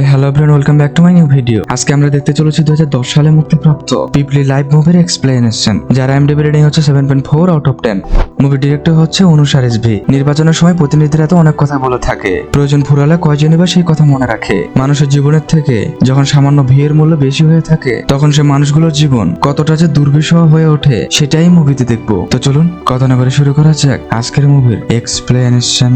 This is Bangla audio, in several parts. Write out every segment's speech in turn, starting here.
Hello everyone, welcome back to my new video. আজকে আমরা দেখতে চলেছি 2010 সালে মুক্তিপ্রাপ্ত পিপলি লাইভ মুভির এক্সপ্লেনেশন, যার IMDb রেটিং হচ্ছে 7.4 আউট অফ 10। মুভি ডিরেক্টর হচ্ছে অনুসার এসভি। নির্বাচনের সময় প্রতিনিধিরা তো অনেক কথা বলে থাকে, প্রয়োজন ফুরালে কয়জনই বা সেই কথা মনে রাখে। মানুষের জীবনের থেকে যখন সামান্য ভিড়ের মূল্য বেশি হয়ে থাকে, তখন সে মানুষগুলোর জীবন কতটা যে দুর্বিষহ হয়ে ওঠে সেটাই মুভিতে দেখবো। তো চলুন কথা না বলে শুরু করা যাক আজকের মুভির এক্সপ্লেনেশন।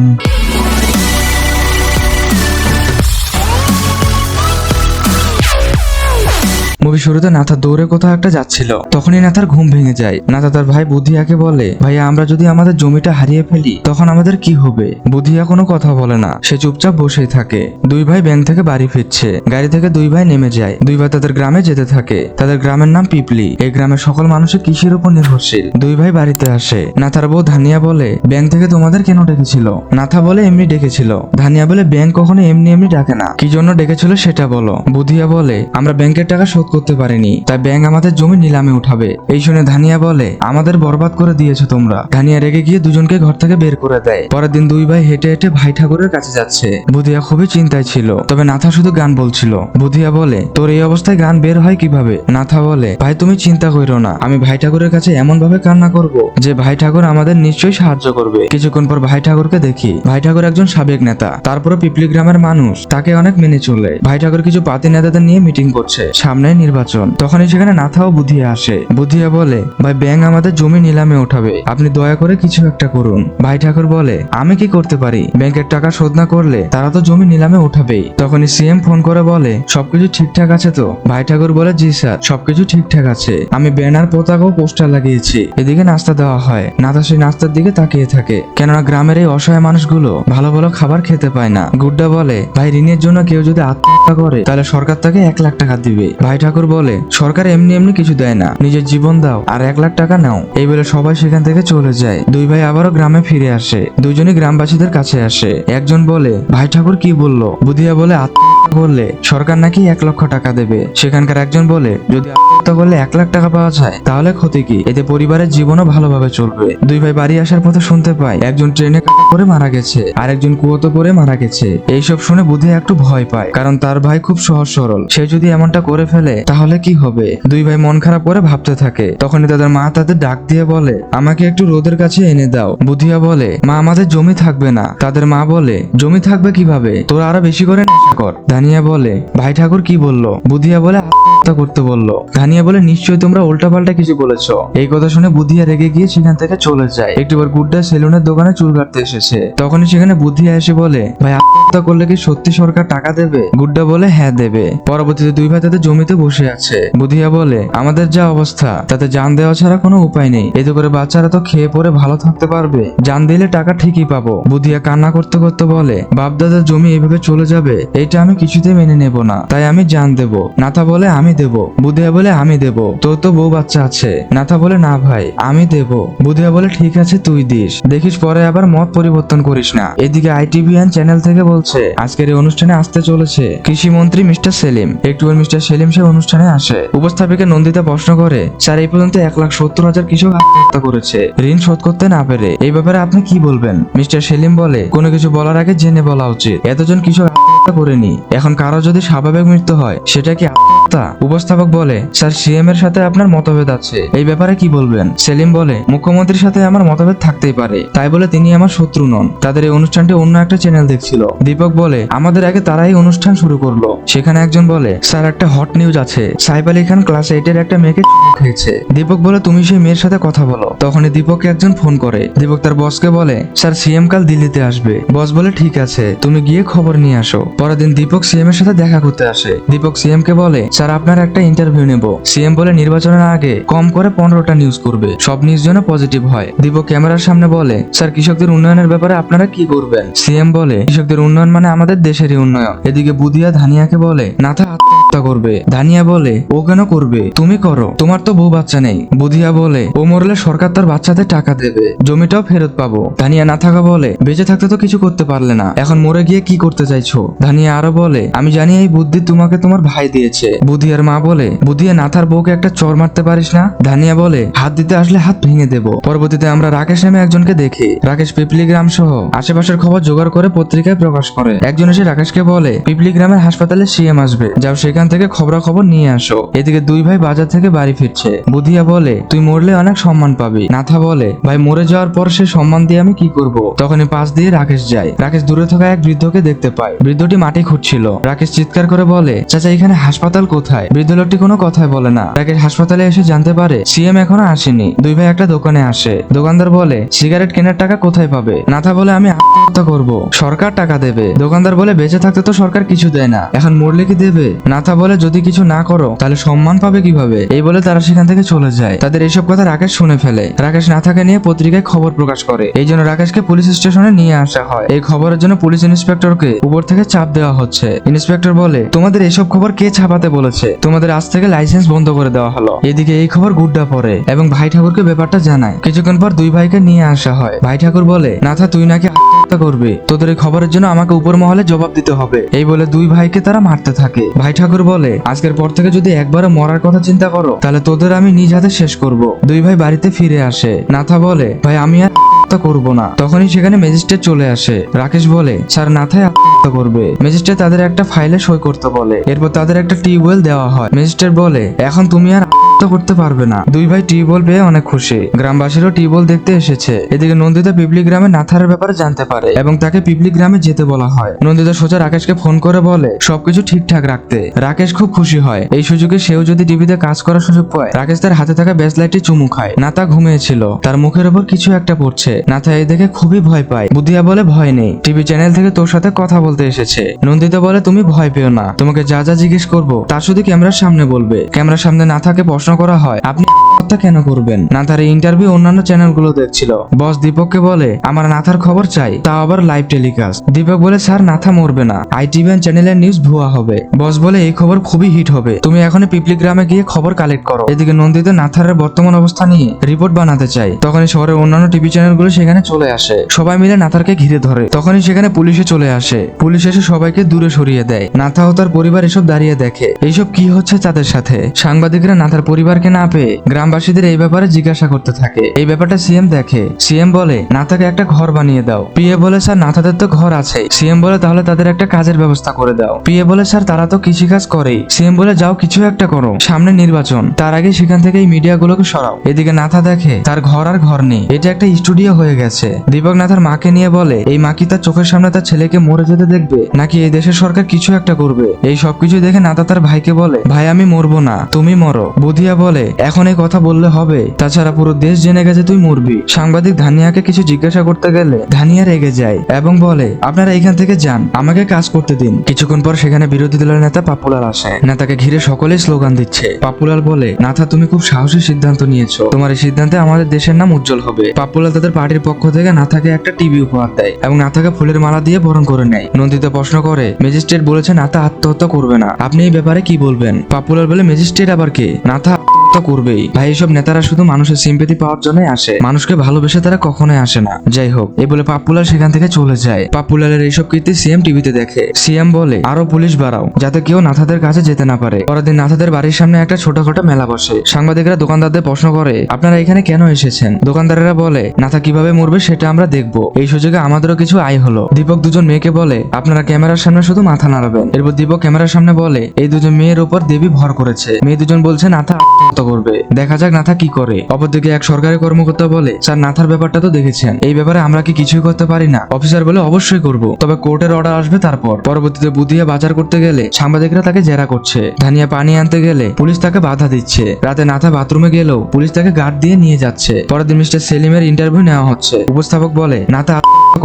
মুভি শুরুতে নাথা দৌড়ে কোথাও একটা যাচ্ছিল, তখনই নাথার ঘুম ভেঙে যায়। নাথা তার ভাই বুধিয়াকে বলে, ভাইয়া আমরা যদি আমাদের জমিটা হারিয়ে ফেলি তখন আমাদের কি হবে? বুধিয়া কোনো কথা বলে না, সে চুপচাপ বসেই থাকে। দুই ভাই ব্যাংক থেকে বাড়ি ফিরছে, গাড়ি থেকে দুই ভাই নেমে যায়। দুই ভাই তাদের গ্রামে যেতে থাকে। তাদের গ্রামের নাম পিপলি। এই গ্রামের সকল মানুষের কৃষির উপর নির্ভরশীল। দুই ভাই বাড়িতে আসে। নাথার বউ ধানিয়া বলে, ব্যাংক থেকে তোমাদের কেন ডেকেছিল? নাথা বলে, এমনি ডেকেছিল। ধানিয়া বলে, ব্যাংক কখনো এমনি এমনি ডাকে না, কি জন্য ডেকেছিল সেটা বলো। বুধিয়া বলে, আমরা ব্যাংকের টাকা শোধ করতে পারিনি, তাই ব্যাংক আমাদের জমি নিলামে উঠাবে। এই শুনে ধানিয়া বলে, আমাদের বরবাদ করে দিয়েছো তোমরা। ধানিয়া রেগে গিয়ে দুজনকে ঘর থেকে বের করে দেয়। পরের দিন দুই ভাই হেঁটে হেঁটে ভাই ঠাকুরের কাছে যাচ্ছে। বুধিয়া খুবই চিন্তায় ছিল, তবে নাথা শুধু গান বলছিল। বুধিয়া বলে, তোর এই অবস্থায় গান বের হয় কিভাবে? নাথা বলে, ভাই তুমি চিন্তা করো না, আমি ভাই ঠাকুরের কাছে এমন ভাবে কান্না করব যে ভাই ঠাকুর আমাদের নিশ্চয়ই সাহায্য করবে। কিছুক্ষণ পর ভাই ঠাকুরকে দেখি। ভাই ঠাকুর একজন সাবেক নেতা, তারপরে পিপলি গ্রামের মানুষ তাকে অনেক মেনে চলে। ভাই ঠাকুর কিছু পাতি নেতাদের নিয়ে মিটিং করছে, সামনে নির্বাচন। তখনই সেখানে নাথা ও বুধিয়া আসে। বুধিয়া বলে, ভাই ব্যাংক আমাদের জমি নিলামে উঠাবে, আপনি দয়া করে কিছু একটা করুন। ভাই ঠাকুর বলে, আমি কি করতে পারি? ব্যাংকের টাকা শোধ না করলে তারা তো জমি নিলামে উঠাবেই। তখনই সিএম ফোন করে বলে, সবকিছু ঠিকঠাক আছে তো? ভাই ঠাকুর বলে, জি স্যার, সবকিছু ঠিকঠাক আছে, আমি ব্যানার পতাকা ও পোস্টার লাগিয়েছি। এদিকে নাস্তা দেওয়া হয়। নাথা সেই নাস্তার দিকে তাকিয়ে থাকে, কেননা গ্রামের এই অসহায় মানুষগুলো ভালো ভালো খাবার খেতে পায় না। গুড্ডা বলে, ভাই ঋণের জন্য কেউ যদি আত্মহত্যা করে তাহলে সরকার তাকে 1 লাখ টাকা দিবে। ভাই ঠাকুর বলে, সরকার এমনি এমনি কিছু দেয় না, নিজের জীবন দাও আর 1 লাখ টাকা নাও। এই বলে সবাই সেখান থেকে চলে যায়। দুই ভাই আবারও গ্রামে ফিরে আসে। দুইজনই গ্রামবাসীদের কাছে আসে। একজন বলে, ভাই ঠাকুর কি বললো? বুধিয়া বলে, আত্মহত্যা করলে সরকার নাকি 1 লক্ষ টাকা দেবে। সেখানকার একজন বলে, যদি আত্মহত্যা করলে 1 লাখ টাকা পাওয়া যায় তাহলে ক্ষতি কি? এতে পরিবারের জীবনও ভালোভাবে চলবে। দুই ভাই বাড়ি আসার পথে শুনতে পায় একজন ট্রেনে কাটা পড়ে মারা গেছে, আর একজন কুয়োতে পড়ে মারা গেছে। এইসব শুনে বুধিয়া একটু ভয় পায়, কারণ তার ভাই খুব সহজ সরল, সে যদি এমনটা করে ফেলে তাহলে কি হবে? দুই ভাই মন খারাপ করে ভাবতে থাকে। তখনই তাদের মা তাদের ডাক দিয়ে বলে, আমাকে একটু রোদের কাছে এনে দাও। বুধিয়া বলে, মা আমাদের জমি থাকবে না। তাদের মা বলে, জমি থাকবে কিভাবে? তোরা আরো বেশি করে নেশা কর। ধানিয়া বলে, ভাই ঠাকুর কি বললো? বুধিয়া বলে, আত্মহত্যা করতে বললো। ধানিয়া বলে, নিশ্চয়ই তোমরা উল্টাপাল্টা কিছু বলেছো। এই কথা শুনে বুধিয়া রেগে গিয়ে সেখান থেকে চলে যায়। একটিবার গুড্ডা সেলুনের দোকানে চুল কাটতে এসেছে। তখনই সেখানে বুধিয়া এসে বলে, ভাই আত্মহত্যা করলে কি সত্যি সরকার টাকা দেবে? গুড্ডা বলে, হ্যাঁ দেবে। পরবর্তীতে দুই ভাই তাদের জমিতে বসে আছে। বুধিয়া বলে, আমাদের যা অবস্থা তাতে জান দেওয়া ছাড়া কোনো উপায় নেই, এতে করে বাচ্চারা তো খেয়ে পরে ভালো থাকতে পারবে, জান দিলে টাকা ঠিকই পাবো। বুধিয়া কান্না করতে করতে বলে, বাপ দাদার জমি এভাবে চলে যাবে এটা আমি কিছুতে মেনে নেব না, তাই আমি জান দেব। নাথা বলে, আমি দেব। বুধিয়া বলে, আমি দেব, তোর তো বউ বাচ্চা আছে। নাথা বলে, না ভাই আমি দেব। বুধিয়া বলে, ঠিক আছে তুই দিস, দেখিস পরে আবার মত পরিবর্তন করিস না। এদিকে ITVN চ্যানেল থেকে বলছে, আজকের এই অনুষ্ঠানে আসতে চলেছে কৃষি মন্ত্রী মিস্টার সেলিম। একটু মিস্টার সেলিম সে অনুষ্ঠানে আসে। উপস্থাপিকা নন্দিতা প্রশ্ন করে, স্যার এই পর্যন্ত 1,70,000 কৃষক আত্মহত্যা করেছে ঋণ শোধ করতে না পেরে, এই ব্যাপারে আপনি কি বলবেন? মিস্টার সেলিম বলে, কোনো কিছু বলার আগে জেনে বলা উচিত। এতজন কৃষক আত্মহত্যা করেনি, এখন কারো যদি স্বাভাবিক মৃত্যু হয় সেটা কি আত্মহত্যা? উপস্থাপক বলে, স্যার সিএম এর সাথে আপনার মতভেদ আছে, এই ব্যাপারে কি বলবেন? সেলিম বলে, মুখ্যমন্ত্রীর সাথে আমার মতভেদ থাকতেই পারে, তাই বলে তিনি আমার শত্রু নন। তাদের এই অনুষ্ঠানটি অন্য একটা চ্যানেল দেখছিল। দীপক বলে, আমাদের আগে তারাই অনুষ্ঠান শুরু করলো। সেখানে একজন বলে, স্যার একটা হট নিউজ আছে, সাইফ আলী খান ক্লাস 8 এর একটা মেয়েকে চুমু খেয়েছে। দীপক বলে, তুমি সেই মেয়ের সাথে কথা বলো। তখনই দীপককে একজন ফোন করে। দীপক তার বসকে বলে, স্যার সিএম কাল দিল্লিতে আসবে। বস বলে, ঠিক আছে তুমি গিয়ে খবর নিয়ে আসো। পরের দিন দীপক সিএম এর সাথে দেখা করতে আসে। দীপক সিএম কে বলে, স্যার আপনার একটা ইন্টারভিউ নেব। সিএম বলে, নির্বাচনের আগে কম করে 15টা নিউজ করবে, সব নিউজ যেন পজিটিভ হয়। দীপক ক্যামেরার সামনে বলে, স্যার কৃষকদের উন্নয়নের ব্যাপারে আপনারা কি করবেন? সিএম বলে, কৃষকদের উন্নয়ন মানে আমাদের দেশেরই উন্নয়ন। এদিকে বুধিয়া ধানিয়াকে বলে, নাথা আত্মহত্যা আত্মহত্যা করবে। ধানিয়া বলে ও কেন করবে, তুমি করো, তোমার তো বউ বাচ্চা নেই। বুধিয়া বলে ও মরলে সরকার তার বাচ্চাদের টাকা দেবে, জমিটাও ফেরত পাবো। ধানিয়া না থাকা বলে বেঁচে থাকতে তো কিছু করতে পারলে না, এখন মরে গিয়ে কি করতে চাইছো? ধানিয়া আরো বলে আমি জানি এই বুদ্ধি তোমাকে তোমার ভাই দিয়েছে। বুধিয়ার মা বলে বুধিয়া নাথার বউকে একটা চর মারতে পারিস না? ধানিয়া বলে হাত দিতে আসলে হাত ভেঙে দেবো। পরবর্তীতে আমরা রাকেশ নামে একজনকে দেখি। রাকেশ পিপলি গ্রাম সহ আশেপাশের খবর জোগাড় করে পত্রিকায় প্রকাশ করে। একজন এসে রাকেশকে বলে পিপলি গ্রামের হাসপাতালে সিএম আসবে, যাও সেখান থেকে খবরাখবর নিয়ে আসো। এদিকে দুই ভাই বাজার থেকে বাড়ি ফিরছে। বুধিয়া বলে তুই মরলে অনেক সম্মান পাবি। নাথা বলে ভাই মরে যাওয়ার পর সে সম্মান দিয়ে আমি কি করব? তখনই পাশ দিয়ে রাকেশ যায়। রাকেশ দূরে থাকা এক বৃদ্ধকে দেখতে পায়। বৃদ্ধটি মাটি খুঁড়ছিল। রাকেশ চিৎকার করে বলে চাচা এখানে হাসপাতাল কোথায়? বৃদ্ধ লোকটি কোনো কথাই বলে না। রাকেশ হাসপাতালে এসে জানতে পারে সিএম এখনো আসেনি। দুই ভাই একটা দোকানে আসে। দোকানদার বলে সিগারেট কেনার টাকা কোথায় পাবে? নাথা বলে আমি আত্মহত্যা করব, সরকার টাকা দেবে। দোকানদার বলে বেঁচে থাকতে তো সরকার কিছু দেয় না, এখন মরলে কি দেবে? নাথা বলে যদি কিছু না করো তাহলে সম্মান পাবে কিভাবে? এই বলে তারা সেখান থেকে চলে যায়। তাদের এইসব কথা রাকেশ শুনে ফেলে। রাকেশ নাথাকে নিয়ে পত্রিকায় খবর প্রকাশ করে। এই জন্য রাকেশকে পুলিশ স্টেশনে নিয়ে আসা হয়। এই খবরের জন্য পুলিশ ইন্সপেক্টরকে উপর থেকে চাপ দেওয়া হচ্ছে। ইন্সপেক্টর বলে তোমাদের এইসব খবর কে ছাপাতে বলেছে? তোমাদের আজ থেকে লাইসেন্স বন্ধ করে দেওয়া হলো। এদিকে এই খবর গুড্ডা পড়ে এবং ভাই ঠাকুরকে ব্যাপারটা জানায়। কিছুক্ষণ পর দুই ভাইকে নিয়ে আসা হয়। ভাই ঠাকুর বলে নাথা তুই নাকি আত্মহত্যা করবে, তোদের এই খবরের জন্য আমাকে উপর মহলে জবাব দিতে হবে। এই বলে দুই ভাইকে তারা মারতে থাকে। ভাই ঠাকুর বলে আজকের পর থেকে যদি একবারও মরার কথা চিন্তা করো তাহলে তোদের আমি নিজ হাতে শেষ করব। দুই ভাই বাড়িতে ফিরে আসে। নাথা বলে ভাই আমি আর আত্মহত্যা করবো না। তখনই সেখানে ম্যাজিস্ট্রেট চলে আসে। রাকেশ বলে স্যার নাথায় আত্মহত্যা করবে। ম্যাজিস্ট্রেট তাদের একটা ফাইলে সই করতে বলে। এরপর তাদের একটা টিউবওয়েল দেওয়া হয়। ম্যাজিস্ট্রেট বলে এখন তুমি আর আত্মহত্যা করতে পারবে না। দুই ভাই টিউবওয়েল পেয়ে অনেক খুশি। গ্রামবাসীরও টিউবওয়েল দেখতে এসেছে। এদিকে নন্দিতা পিপলি গ্রামে নাথারের ব্যাপারে জানতে পারে এবং তাকে পিপলি গ্রামে যেতে বলা হয়। নন্দিতা সোজা রাকেশকে ফোন করে বলে সবকিছু ঠিকঠাক রাখতে। রাকেশ খুব খুশি হয়। এই সুযোগে সেও যদি টিভিতে কাজ করার সুযোগ পায়। রাকেশ তার হাতে থাকা ব্যাসলাইটটি চুমু খায়। নাথা ঘুমিয়েছিল, তার মুখের উপর কিছু একটা পড়ছে। নাথা এই দেখে খুবই ভয় পায়। বুধিয়া বলে ভয় নেই, টিভি চ্যানেল থেকে তোর সাথে কথা বলতে এসেছে। নন্দিতা বলে তুমি ভয় পেও না, তোমাকে যা যা জিজ্ঞেস করবো তা শুধু ক্যামেরার সামনে বলবে। ক্যামেরার সামনে নাথাকে প্রশ্ন করা হয় আপনি আত্মহত্যা কেন করবেন? নাথার এই ইন্টারভিউ অন্যান্য চ্যানেলগুলো দেখছিল। বস দীপককে বলে আমার নাথার খবর চাই, তাও আবার লাইভ টেলিকাস্ট। দীপক বলে স্যার নাথা মরবে না, ITVN চ্যানেলের নিউজ ভুয়া হবে। বস বলে এই খবর খুবই হিট হবে, তুমি এখনই পিপলি গ্রামে গিয়ে খবর কালেক্ট করো। এদিকে নন্দিতা নাথারের বর্তমান অবস্থা নিয়ে রিপোর্ট বানাতে চায়। তখনই শহরের অন্যান্য টিভি চ্যানেলগুলো সেখানে চলে আসে। সবাই মিলে নাথারকে ঘিরে ধরে। তখনই সেখানে পুলিশে চলে আসে। পুলিশ এসে সবাইকে দূরে সরিয়ে দেয়। নাথা ও তার পরিবার এসব দাঁড়িয়ে দেখে এইসব কি হচ্ছে তাদের সাথে। সাংবাদিকরা নাথার পরিবারকে না পেয়ে গ্রামবাসীদের এই ব্যাপারে জিজ্ঞাসা করতে থাকে। এই ব্যাপারটা সিএম দেখে। সিএম বলে নাথাকে একটা ঘর বানিয়ে দাও। পিএ বলে স্যার নাথাদের তো ঘর আছে। সিএম বলে তাহলে তাদের একটা কাজের ব্যবস্থা করে দাও। পিএ বলে স্যার তারা তো কৃষিকাজ করেই। সিএম বলে যাও কিছু একটা করো, সামনে নির্বাচন, তার আগে সেখান থেকে এই মিডিয়াগুলোকে সরাও। এদিকে নাথা দেখে তার ঘর আর ঘর নেই, এটা একটা স্টুডিও হয়ে গেছে। দীপক নাথার মাকে নিয়ে বলে এই মা কি তার চোখের সামনে তার ছেলেকে মরে যেতে দেখবে, নাকি এই দেশের সরকার কিছু একটা করবে? এই সবকিছু দেখে নাথা তার ভাইকে বলে ভাই আমি মরবো না, তুমি মরো। বুধিয়া বলে এখন এই কথা বললে হবে, তাছাড়া পুরো দেশ জেনে গেছে তুই মরবি। সাংবাদিক ধানিয়াকে কিছু জিজ্ঞাসা করতে গেলে ধানিয়া রেগে যায় এবং বলে আপনারা এখান থেকে যান, আমাকে কাজ করতে দিন। কিছুক্ষণ পর সেখানে বিরোধী দলের নেতা পাপ্পুলাল আসে। নেতাকে ঘিরে সকলেই স্লোগান দিচ্ছে। পাপ্পুলাল বলে নাথা তুমি খুব সাহসী সিদ্ধান্ত নিয়েছো, তোমার এই সিদ্ধান্তে আমাদের দেশের নাম উজ্জ্বল হবে। পাপ্পুলাল তাদের পার্টির পক্ষ থেকে নাথাকে একটা টিভি উপহার দেয় এবং নাথাকে ফুলের মালা দিয়ে বরণ করে নেয়। নন্দিতা প্রশ্ন করে ম্যাজিস্ট্রেট বলেছে নাথা আত্মহত্যা করবে না, আপনি এই ব্যাপারে কি বলবেন? পাপ্পুলাল বলে ম্যাজিস্ট্রেট আবার কে, নাথা আত্মহত্যা করবেই। ভাই এসব নেতারা শুধু মানুষের সিম্পেথি পাওয়ার জন্যই আসে, মানুষকে ভালোবেসে তারা কখনোই আসে না। যাই হোক এই বলে পাপ্পুলাল সেখান থেকে চলে যায়। পাপ্পুলালের এইসব কীর্তি সিএম টিভিতে দেখে। সিএম বলে আরো পুলিশ বাড়াও যাতে কেউ নাথাদের কাছে যেতে না পারে। পরের দিন নাথাদের বাড়ির সামনে একটা ছোটখাটো মেলা বসে। সাংবাদিকরা দোকানদারদের প্রশ্ন করে আপনারা এখানে কেন এসেছেন? দোকানদারেরা বলে নাথা কিভাবে মরবে সেটা আমরা দেখবো, এই সুযোগে আমাদেরও কিছু আয় হলো। দীপক দুজন মেয়েকে বলে আপনারা ক্যামেরার সামনে শুধু মাথা নাড়াবেন। এরপর দীপক ক্যামেরার সামনে বলে এই দুজন মেয়ের উপর দেবী ভর করেছে। মেয়ে দুজন বলছে নাথা আত্মহত্যা করবে, দেখা যাক নাথা কি করে। অপরদিকে এক সরকারি কর্মকর্তা বলে স্যার নাথার ব্যাপারটা তো দেখেছেন, এই ব্যাপারে আমরা কি কিছুই করতে পারি না? অফিসার বলে অবশ্যই করব, তবে কোর্টের অর্ডার আসবে তারপর। পরবর্তীতে বুধিয়া বাজার করতে গেলে সাংবাদিকরা তাকে জেরা করছে। ধানিয়া পানি আনতে গেলে পুলিশ তাকে বাধা দিচ্ছে। রাতে নাথা বাথরুমে গেলেও পুলিশ তাকে গার্ড দিয়ে নিয়ে যাচ্ছে। পরের দিন মিস্টার সেলিমের ইন্টারভিউ নেওয়া হচ্ছে। উপস্থাপক বলে নাথা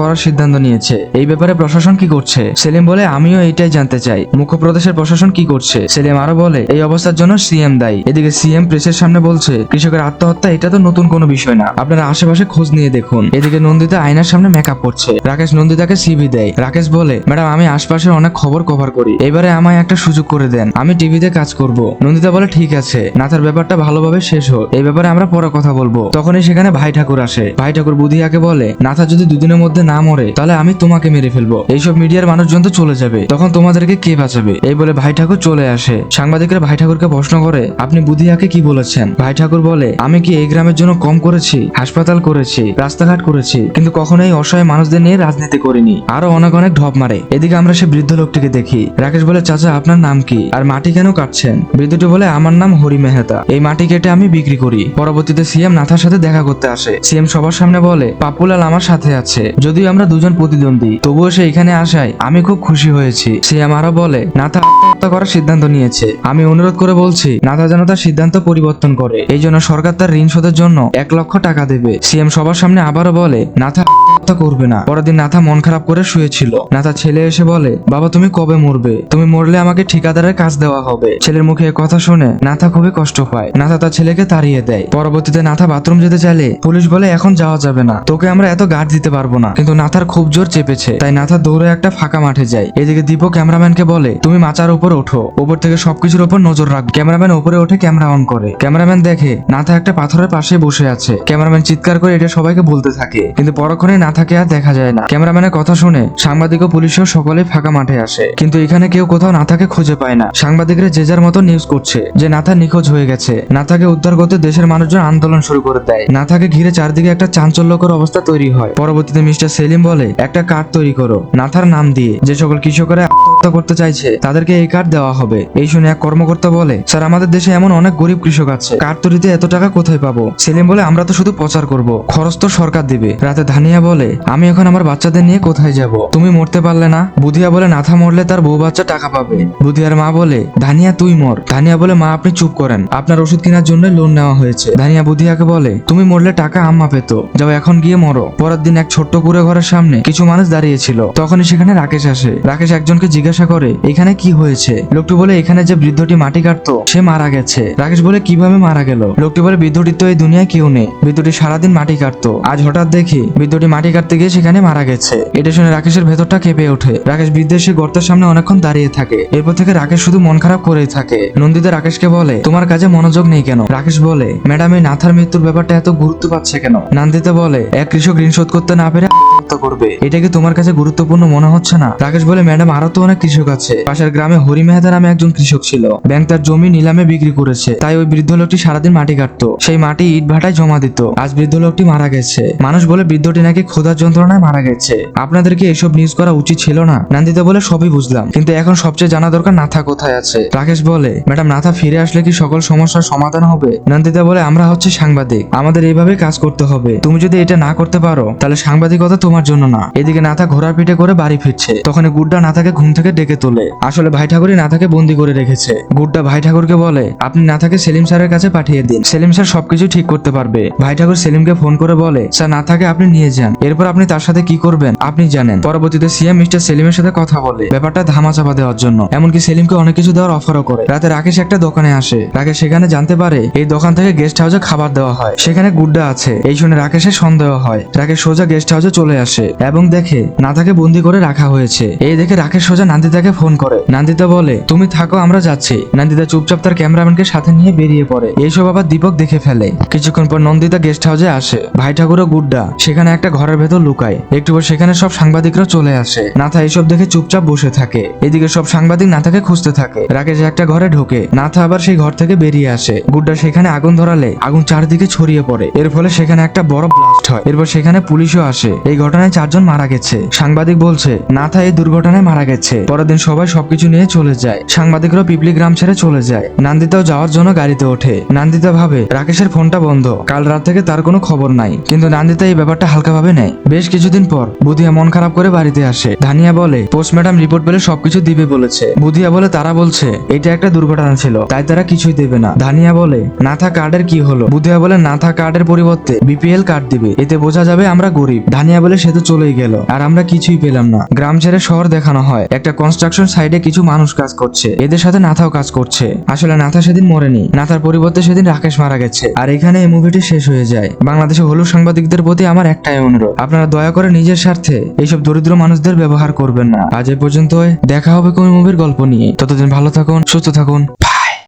করার সিদ্ধান্ত নিয়েছে। এই ব্যাপারে প্রশাসন কি করছে? সেলিম বলে আমিও এইটাই জানতে চাই। মুখ্যপ্রদেশের প্রশাসন কি করছে? সেলিম আরো বলে এই অবস্থার জন্য সিএম দায়ী। এদিকে সিএম প্রেসের সামনে বলছে কৃষকের আত্মহত্যা এটা তো নতুন কোনো বিষয় না, আপনারা আশেপাশে খোঁজ নিয়ে দেখুন। এদিকে নন্দিতা আয়নার সামনে মেকআপ করছে। রাকেশ নন্দিতাকে সিভি দেয়। রাকেশ বলে ম্যাডাম আমি আশপাশের অনেক খবর কভার করি, এবারে আমায় একটা সুযোগ করে দেন, আমি টিভিতে কাজ করব। নন্দিতা বলে ঠিক আছে, নাথার ব্যাপারটা ভালোভাবে শেষ হোক, এই ব্যাপারে আমরা পরে কথা বলবো। তখনই সেখানে ভাই ঠাকুর আসে। ভাই ঠাকুর বুধিয়াকে বলে নাথা যদি দুদিনের মধ্যে না মরে তাহলে আমি তোমাকে মেরে ফেলবো, এইসব মিডিয়ার মানুষজন তো চলে যাবে, তখন তোমাদেরকে কে বাঁচাবে? এই বলে ভাই ঠাকুর চলে আসে। সাংবাদিকরা ভাই ঠাকুরকে প্রশ্ন করে আপনি বুধিয়াকে কি বলেছেন? ভাই ঠাকুর বলে আমি কি এই গ্রামের জন্য কম করেছি? হাসপাতাল করেছি, রাস্তাঘাট করেছি, কিন্তু কখনো এই অসহায় মানুষদের নিয়ে রাজনীতি করিনি। আরো অনেক অনেক ঢপ মারে। এদিকে আমরা সে বৃদ্ধ লোকটিকে দেখি। রাকেশ বলে চাচা আপনার নাম কি, আর মাটি কেন কাটছেন? বৃদ্ধটি বলে আমার নাম হরি মেহতা, এই মাটি কেটে আমি বিক্রি করি। পরবর্তীতে সিএম নাথার সাথে দেখা করতে আসে। সিএম সবার সামনে বলে পাপুলাল আমার সাথে আছে, যদিও আমরা দুজন প্রতিদ্বন্দ্বী, তবুও সে এখানে আসায় আমি খুব খুশি হয়েছি। সিএম আরো বলে নাথা আত্মহত্যা করার সিদ্ধান্ত নিয়েছে, আমি অনুরোধ করে বলছি নাথা যেন তার সিদ্ধান্ত পরিবর্তন করে, এই জন্য সরকার তার ঋণ শোধের জন্য 1 লক্ষ টাকা দেবে। সিএম সবার সামনে আবারও বলে নাথা আত্মহত্যা করবে না। পরের দিন নাথা মন খারাপ করে শুয়েছিল। নাথা ছেলে এসে বলে বাবা তুমি কবে মরবে? তুমি মরলে আমাকে ঠিকাদারের কাজ দেওয়া হবে। ছেলের মুখে এ কথা শুনে নাথা খুবই কষ্ট পায়। নাথা তার ছেলেকে তাড়িয়ে দেয়। পরবর্তীতে নাথা বাথরুম যেতে চাইলে পুলিশ বলে এখন যাওয়া যাবে না, তোকে আমরা এত গার্ড দিতে পারবো না। কিন্তু নাথার খুব জোর চেপেছে, তাই নাথা দৌড়ে একটা ফাঁকা মাঠে যায়। এদিকে দীপক ক্যামেরাম্যানকে বলে তুমি মাচার উপর ওঠো, উপর থেকে সবকিছুর উপর নজর রাখ। ক্যামেরাম্যান উপরে ওঠে ক্যামেরা অন করে। ক্যামেরাম্যান দেখে নাথা একটা পাথরের পাশে বসে আছে। ক্যামেরাম্যান চিৎকার করে এটা সবাইকে বলতে থাকে, কিন্তু পরক্ষণে নাথাকে আর দেখা যায় না। ক্যামেরাম্যানের কথা শুনে সাংবাদিক ও পুলিশও সকলেই ফাঁকা মাঠে আসে, কিন্তু এখানে কেউ কোথাও নাথাকে খুঁজে পায় না। সাংবাদিকরা যে যার মতো নিউজ করছে যে নাথা নিখোঁজ হয়ে গেছে। নাথাকে উদ্ধার করতে দেশের মানুষজন আন্দোলন শুরু করে দেয়। নাথাকে ঘিরে চারদিকে একটা চাঞ্চল্যকর অবস্থা তৈরি হয়। পরবর্তীতে মিস্টার সেলিম বলে একটা কার্ড তৈরি করো নাথার নাম দিয়ে, যে সকল কৃষকরা আত্মহত্যা করতে চাইছে তাদেরকে এই কার্ড দেওয়া হবে। এই শুনে এক কর্মকর্তা বলে স্যার আমাদের দেশে এমন অনেক গরিব কৃষক আছে, কার্ড তৈরিতে এত টাকা কোথায় পাবো? সেলিম বলে আমরা তো শুধু প্রচার করব, খরচ তো সরকার দিবে। রাতে ধানিয়া বলে আমি এখন আমার বাচ্চাদের নিয়ে কোথায় যাব? তুমি মরতে পারলে না? বুধিয়া বলে নাথা মরলে তার বউ বাচ্চা টাকা পাবে। বুধিয়ার মা বলে ধানিয়া তুই মর। ধানিয়া বলে মা আপনি চুপ করেন, আপনার ওষুধ কেনার জন্য লোন নেওয়া হয়েছে। ধানিয়া বুধিয়াকে বলে তুমি মরলে টাকা আম্মা পেত, যাও এখন গিয়ে মরো। পরের দিন এক ছোট্ট কুড়ে ঘরের সামনে কিছু মানুষ দাঁড়িয়েছিল। তখনই সেখানে রাকেশ আসে। রাকেশ একজনকে জিজ্ঞাসা করে এখানে কি হয়েছে? লোকটি বলে এখানে যে বৃদ্ধটি মাটি কাটতো সে মারা গেছে। রাকেশ বলে কিভাবে মারা গেল? লোকটি বলে বৃদ্ধটির তো এই দুনিয়ায় কেউ নেই, বৃদ্ধটি সারাদিন মাটি কাটতো, আজ হঠাৎ দেখি বৃদ্ধটি মাটি কাটতে গিয়ে সেখানে মারা গেছে। এটা শুনে রাকেশের ভেতরটা কেঁপে ওঠে। রাকেশ বৃদ্ধের সে গর্তের সামনে অনেকক্ষণ দাঁড়িয়ে থাকে। এরপর থেকে রাকেশ শুধু মন খারাপ করেই থাকে। নন্দিতা রাকেশকে বলে তোমার কাজে মনোযোগ নেই কেন? রাকেশ বলে ম্যাডাম এই নাথার মৃত্যুর ব্যাপারটা এত গুরুত্ব পাচ্ছে কেন? নন্দিতা বলে এক কৃষক ঋণ শোধ করতে না পেরে আত্মহত্যা করবে, এটা কি তোমার কাছে গুরুত্বপূর্ণ মনে হচ্ছে না? রাকেশ বলে ম্যাডাম আরো তো অনেক কৃষক আছে। পাশের গ্রামে হরি মেহতা নামে একজন কৃষক ছিল, ব্যাংক তার জমি নিলামে বিক্রি করেছে, তাই ওই বৃদ্ধ লোকটি সারাদিন মাটি কাটতো, সেই মাটি ইট ভাটায় জমা দিত। আজ বৃদ্ধ লোকটি মারা গেছে, মানুষ বলে বৃদ্ধটি নাকি ক্ষুধার যন্ত্রণায় মারা গেছে। আপনাদেরকে এসব নিউজ করা উচিত ছিল না? নন্দিতা বলে সবই বুঝলাম, কিন্তু এখন সবচেয়ে জানা দরকার নাথা কোথায় আছে। রাকেশ বলে ম্যাডাম নাথা ফিরে আসলে কি সকল সমস্যার সমাধান হবে? নন্দিতা বলে আমরা হচ্ছে সাংবাদিক, আমাদের এইভাবে কাজ করতে হবে, তুমি যদি এটা না করতে পারো তাহলে সাংবাদিকতা তোমার জন্য না। এদিকে নাথা ঘোড়ার পিঠে করে বাড়ি ফিরছে। তখন গুড্ডা নাথাকে ঘুম থেকে ডেকে তোলে। আসলে ভাই ঠাকুরই নাথাকে বন্দি করে রেখেছে। গুড্ডা ভাই ঠাকুরকে বলে আপনি নাথাকে সেলিম স্যারের কাছে পাঠিয়ে দিন, সেলিম স্যার সবকিছু ঠিক করতে পারবে। ভাই ঠাকুর সেলিমকে ফোন করে বলে স্যার নাথাকে আপনি নিয়ে যান, এরপর আপনি তার সাথে কি করবেন আপনি জানেন। পরবর্তীতে সিএম মিস্টার সেলিমের সাথে কথা বলে ব্যাপারটা ধামাচাপা দেওয়ার জন্য, এমনকি সেলিমকে অনেক কিছু দেওয়ার অফারও করে। রাতে রাকেশ একটা দোকানে আসে। রাকেশ সেখানে জানতে পারে এই দোকান থেকে গেস্ট হাউসে খাবার দেওয়া হয়, সেখানে গুড্ডা আছে। এই শুনে রাকেশের সন্দেহ হয়। রাকেশ সোজা গেস্ট হাউসে চলে আসে এবং দেখে নাথাকে বন্দি করে রাখা হয়েছে। এই দেখে রাকেশ সোজা নন্দিতাকে ফোন করে। নন্দিতা বলে তুমি থাকো আমরা যাচ্ছি। নন্দিতা চুপচাপ তার ক্যামেরাম্যানকে সাথে নিয়ে বেরিয়ে পড়ে। এইসব আবার দীপক দেখে ফেলে। কিছুক্ষণ পর নন্দিতা গেস্ট হাউসে আসে। ভাই ঠাকুর ও গুড্ডা সেখানে একটা ঘরের ভেতর লুকায়। একটু পর সেখানে সব সাংবাদিকরা চলে আসে। নাথা এইসব দেখে চুপচাপ বসে থাকে। এদিকে সব সাংবাদিক নাথাকে খুঁজতে থাকে। রাকেশ একটা ঘরে ঢোকে। নাথা আবার সেই ঘর থেকে বেরিয়ে আসে। গুড্ডা সেখানে আগুন ধরালে আগুন চারদিকে ছড়িয়ে পড়ে। এর ফলে সেখানে একটা বড় ব্লাস্ট হয়। এরপর সেখানে পুলিশও আসে। এই ঘটনায় 4 জন মারা গেছে। সাংবাদিক বলছে নাথা এই দুর্ঘটনায় মারা গেছে। পরের দিন সবাই সবকিছু নিয়ে চলে যায়। সাংবাদিকরাও পিপলি গ্রাম ছেড়ে চলে যায়। নন্দিতাও যাওয়ার জন্য গাড়িতে ওঠে। নন্দিতা ভাবে রাকেশের ফোনটা বন্ধ, কাল রাত থেকে তার কোনো খবর নাই, কিন্তু নন্দিতা এই ব্যাপারটা হালকাভাবে নেয়। বেশ কিছুদিন পর বুধিয়া মন খারাপ করে বাড়িতে আসে। ধানিয়া বলে পোস্ট ম্যাডাম রিপোর্ট পেলে সবকিছু দিবে বলেছে। বুধিয়া বলে তারা বলছে এটা একটা দুর্ঘটনা ছিল, তাই তারা কিছুই দেবে না। ধানিয়া বলে নাথা কার্ডের কি হলো? বুধিয়া বলে নাথা কার্ডের পরিবর্তে বিপিএল কার্ড দিবে, এতে বোঝা যাবে আমরা গরিব। ধানিয়া বলে সে তো চলেই গেল আর আমরা কিছুই পেলাম না। গ্রাম ছেড়ে শহর দেখানো হয়, একটা কনস্ট্রাকশন সাইডে কিছু মানুষ কাজ করছে, এদের সাথে নাথাও কাজ করছে। আসলে নাথা সেদিন মরেনি, নাথার পরিবর্তে সেদিন রাকেশ মারা গেছে। আর এখানে এই মুভিটি শেষ হয়ে যায়। বাংলাদেশে হলুদ সাংবাদিকদের প্রতি আমার একটাই অনুরোধ, আপনারা দয়া করে নিজের স্বার্থে এইসব দরিদ্র মানুষদের ব্যবহার করবেন না। আজ এ পর্যন্তই, দেখা হবে কোন মুভির গল্প নিয়ে। ততদিন ভালো থাকুন, সুস্থ থাকুন।